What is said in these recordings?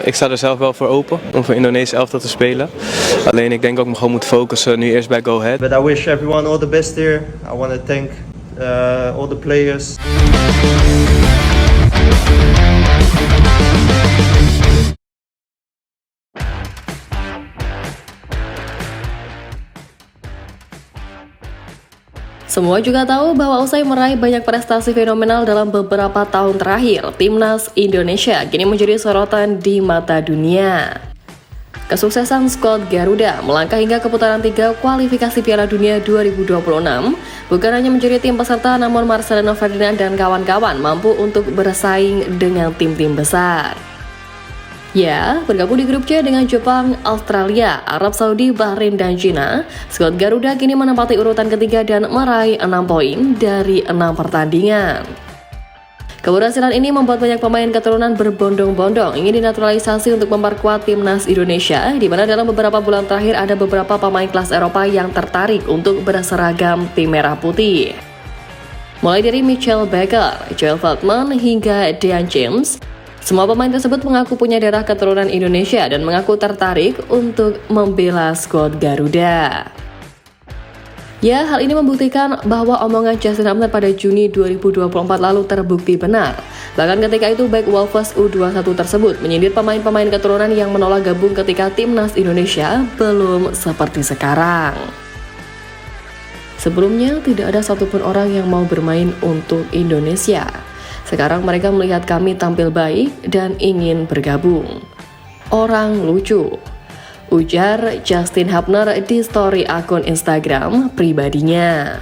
Ik sta er zelf wel voor open om voor Indonesië elftal te spelen. Alleen ik denk ook me gewoon moet focussen nu eerst bij Go Ahead. But I wish everyone all the best here. I want to thank all the players. Semua juga tahu bahwa usai meraih banyak prestasi fenomenal dalam beberapa tahun terakhir, Timnas Indonesia kini menjadi sorotan di mata dunia. Kesuksesan skuad Garuda melangkah hingga ke putaran 3 kualifikasi Piala Dunia 2026 bukan hanya menjadi tim peserta, namun Marcelino Ferdinand dan kawan-kawan mampu untuk bersaing dengan tim-tim besar. Ya, bergabung di grup C dengan Jepang, Australia, Arab Saudi, Bahrain, dan China, skuad Garuda kini menempati urutan ketiga dan meraih 6 poin dari 6 pertandingan. Keberhasilan ini membuat banyak pemain keturunan berbondong-bondong ingin dinaturalisasi untuk memperkuat Timnas Indonesia, di mana dalam beberapa bulan terakhir ada beberapa pemain kelas Eropa yang tertarik untuk berseragam tim merah putih. Mulai dari Michael Baker, Joel Veltman, hingga Dean James, semua pemain tersebut mengaku punya darah keturunan Indonesia dan mengaku tertarik untuk membela skuad Garuda. Ya, hal ini membuktikan bahwa omongan Justin Hubner pada Juni 2024 lalu terbukti benar. Bahkan ketika itu back Wolves U21 tersebut menyindir pemain-pemain keturunan yang menolak gabung ketika Timnas Indonesia belum seperti sekarang. Sebelumnya tidak ada satupun orang yang mau bermain untuk Indonesia. Sekarang mereka melihat kami tampil baik dan ingin bergabung. Orang lucu, ujar Justin Hubner di story akun Instagram pribadinya.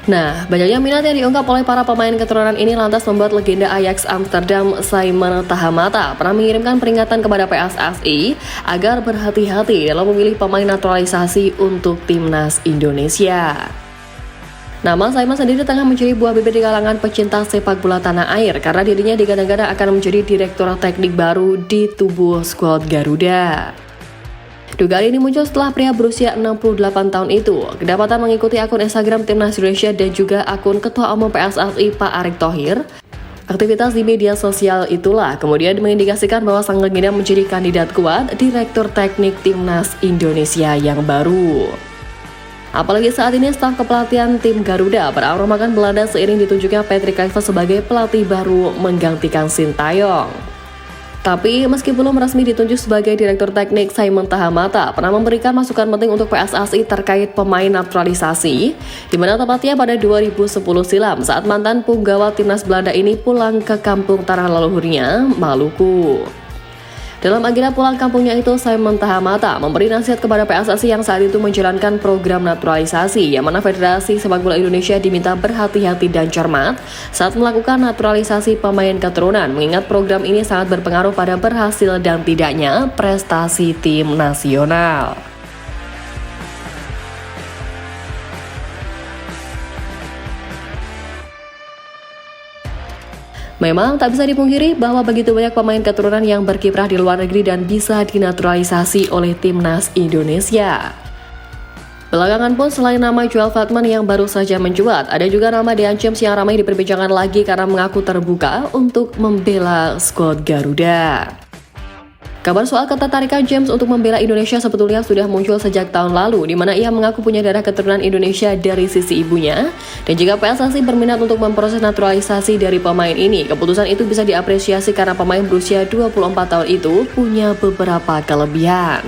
Nah, banyaknya minat yang diungkap oleh para pemain keturunan ini lantas membuat legenda Ajax Amsterdam Simon Tahamata pernah mengirimkan peringatan kepada PSSI agar berhati-hati dalam memilih pemain naturalisasi untuk Timnas Indonesia. Nama Simon sendiri tengah menjadi buah bibir di kalangan pecinta sepak bola tanah air karena dirinya digadang-gadang akan menjadi direktur teknik baru di tubuh skuad Garuda. Dugaan ini muncul setelah pria berusia 68 tahun itu kedapatan mengikuti akun Instagram Timnas Indonesia dan juga akun Ketua Umum PSSI Pak Erick Thohir. Aktivitas di media sosial itulah kemudian mengindikasikan bahwa sang legenda menjadi kandidat kuat direktur teknik Timnas Indonesia yang baru. Apalagi saat ini staf kepelatihan tim Garuda berarombakan Belanda seiring ditunjuknya Patrick Kluivert sebagai pelatih baru menggantikan Sintayong. Tapi meski belum resmi ditunjuk sebagai direktur teknik, Simon Tahamata pernah memberikan masukan penting untuk PSSI terkait pemain naturalisasi, di mana tepatnya pada 2010 silam saat mantan punggawa timnas Belanda ini pulang ke kampung tanah leluhurnya, Maluku. Dalam agenda pulang kampungnya itu, Simon Tahamata memberi nasihat kepada PSSI yang saat itu menjalankan program naturalisasi, yang mana Federasi Sepak Bola Indonesia diminta berhati-hati dan cermat saat melakukan naturalisasi pemain keturunan, mengingat program ini sangat berpengaruh pada berhasil dan tidaknya prestasi tim nasional. Memang tak bisa dipungkiri bahwa begitu banyak pemain keturunan yang berkiprah di luar negeri dan bisa dinaturalisasi oleh Timnas Indonesia. Belakangan pun selain nama Joel Veltman yang baru saja mencuat, ada juga nama Dean James yang ramai diperbincangkan lagi karena mengaku terbuka untuk membela skuad Garuda. Kabar soal ketertarikan James untuk membela Indonesia sebetulnya sudah muncul sejak tahun lalu, di mana ia mengaku punya darah keturunan Indonesia dari sisi ibunya. Dan jika PSSI berminat untuk memproses naturalisasi dari pemain ini, keputusan itu bisa diapresiasi karena pemain berusia 24 tahun itu punya beberapa kelebihan.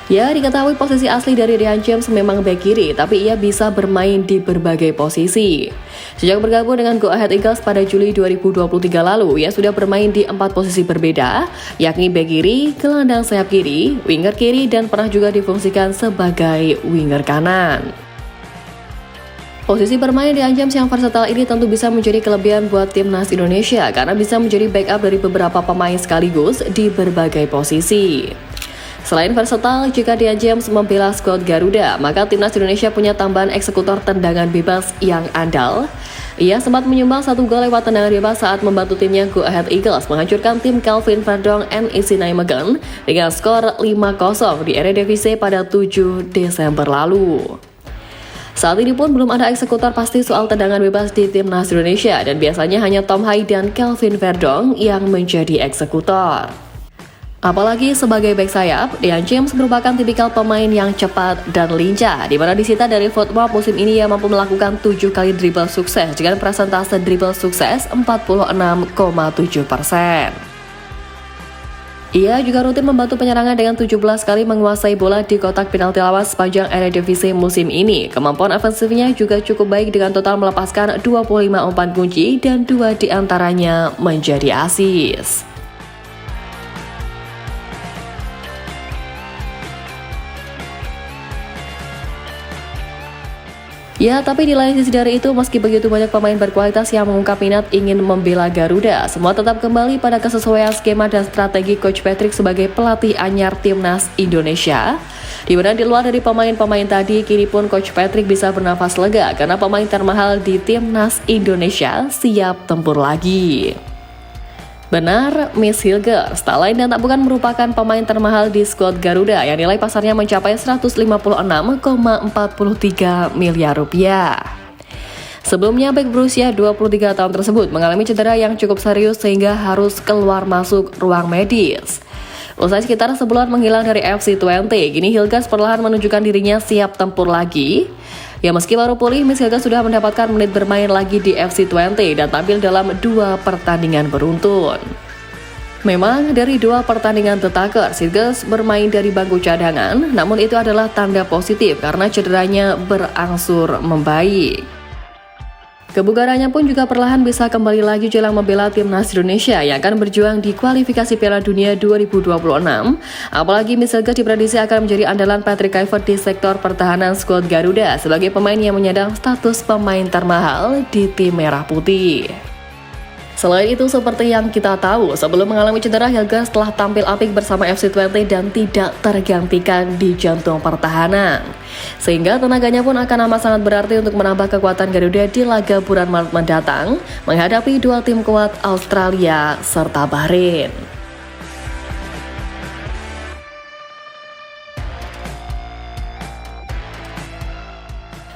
Ya, diketahui posisi asli dari Dean James memang bek kiri, tapi ia bisa bermain di berbagai posisi. Sejak bergabung dengan Go Ahead Eagles pada Juli 2023 lalu, ia sudah bermain di 4 posisi berbeda, yakni bek kiri, gelandang sayap kiri, winger kiri, dan pernah juga difungsikan sebagai winger kanan. Posisi bermain Dean James yang versatile ini tentu bisa menjadi kelebihan buat Timnas Indonesia karena bisa menjadi backup dari beberapa pemain sekaligus di berbagai posisi. Selain versatile, jika Dean James membela skuad Garuda, maka Timnas Indonesia punya tambahan eksekutor tendangan bebas yang andal. Ia sempat menyumbang 1 gol lewat tendangan bebas saat membantu timnya Go Ahead Eagles menghancurkan tim Kelvin Verdong NEC Nijmegen dengan skor 5-0 di Eredivisie pada 7 Desember lalu. Saat ini pun belum ada eksekutor pasti soal tendangan bebas di timnas Indonesia dan biasanya hanya Tom Hai dan Kelvin Verdong yang menjadi eksekutor. Apalagi sebagai bek sayap, Ryan James merupakan tipikal pemain yang cepat dan lincah, di mana disita dari FootMap musim ini ia mampu melakukan 7 kali dribble sukses dengan persentase dribble sukses 46,7%. Ia juga rutin membantu penyerangan dengan 17 kali menguasai bola di kotak penalti lawan sepanjang Eredivisie musim ini. Kemampuan ofensifnya juga cukup baik dengan total melepaskan 25 umpan kunci dan 2 diantaranya menjadi assist. Ya, tapi di lain sisi dari itu, meski begitu banyak pemain berkualitas yang mengungkap minat ingin membela Garuda, semua tetap kembali pada kesesuaian skema dan strategi Coach Patrick sebagai pelatih anyar timnas Indonesia. Di mana di luar dari pemain-pemain tadi, kini pun Coach Patrick bisa bernafas lega karena pemain termahal di timnas Indonesia siap tempur lagi. Benar, Miss Hilgers, tak lain dan tak bukan merupakan pemain termahal di skuad Garuda yang nilai pasarnya mencapai 156,43 miliar rupiah. Sebelumnya, bek berusia 23 tahun tersebut mengalami cedera yang cukup serius sehingga harus keluar masuk ruang medis. Usai sekitar sebulan menghilang dari FC20, kini Hilgers perlahan menunjukkan dirinya siap tempur lagi. Ya, meski baru pulih, Miss Hilgers sudah mendapatkan menit bermain lagi di FC20 dan tampil dalam 2 pertandingan beruntun. Memang dari 2 pertandingan The Tigers, Hilgers bermain dari bangku cadangan, namun itu adalah tanda positif karena cederanya berangsur membaik. Kebugarannya pun juga perlahan bisa kembali lagi jelang membela timnas Indonesia yang akan berjuang di kualifikasi Piala Dunia 2026. Apalagi Miss Hilgers diprediksi akan menjadi andalan Patrick Kluivert di sektor pertahanan skuad Garuda sebagai pemain yang menyandang status pemain termahal di tim Merah Putih. Selain itu, seperti yang kita tahu, sebelum mengalami cedera, Hilgers telah tampil apik bersama FC20 dan tidak tergantikan di jantung pertahanan. Sehingga tenaganya pun akan amat sangat berarti untuk menambah kekuatan Garuda di laga bulan Maret mendatang, menghadapi 2 tim kuat Australia serta Bahrain.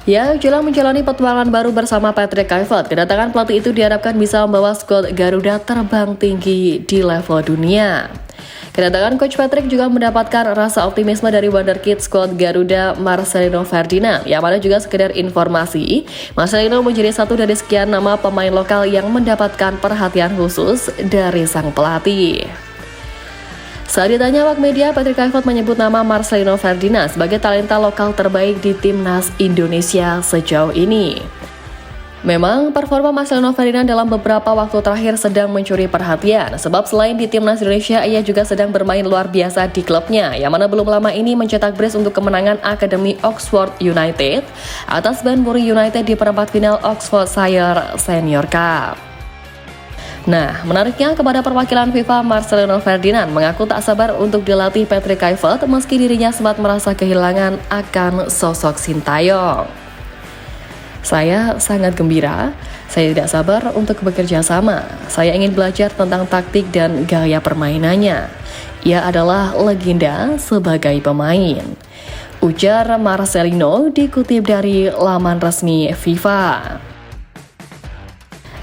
Ya, jelang menjalani petualangan baru bersama Patrick Kluivert, kedatangan pelatih itu diharapkan bisa membawa skuad Garuda terbang tinggi di level dunia. Kedatangan Coach Patrick juga mendapatkan rasa optimisme dari wonderkid skuad Garuda Marcelino Ferdinand, yang mana juga sekedar informasi, Marcelino menjadi satu dari sekian nama pemain lokal yang mendapatkan perhatian khusus dari sang pelatih. Saat ditanya awak media, Patrick Kluivert menyebut nama Marcelino Ferdinand sebagai talenta lokal terbaik di timnas Indonesia sejauh ini. Memang performa Marcelino Ferdinand dalam beberapa waktu terakhir sedang mencuri perhatian, sebab selain di timnas Indonesia, ia juga sedang bermain luar biasa di klubnya, yang mana belum lama ini mencetak brace untuk kemenangan Akademi Oxford United atas Banbury United di perempat final Oxfordshire Senior Cup. Nah, menariknya kepada perwakilan FIFA, Marcelino Ferdinand mengaku tak sabar untuk dilatih Patrick Kluivert meski dirinya sempat merasa kehilangan akan sosok Sintayong. Saya sangat gembira, saya tidak sabar untuk bekerja sama. Saya ingin belajar tentang taktik dan gaya permainannya. Ia adalah legenda sebagai pemain, ujar Marcelino dikutip dari laman resmi FIFA.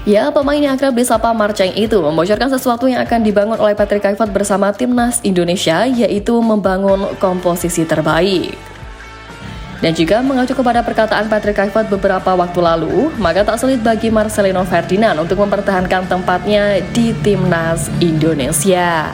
Ya, pemain yang akrab disapa Marceng itu membocorkan sesuatu yang akan dibangun oleh Patrick Kluivert bersama timnas Indonesia, yaitu membangun komposisi terbaik. Dan jika mengacu kepada perkataan Patrick Kluivert beberapa waktu lalu, maka tak sulit bagi Marcelino Ferdinand untuk mempertahankan tempatnya di timnas Indonesia.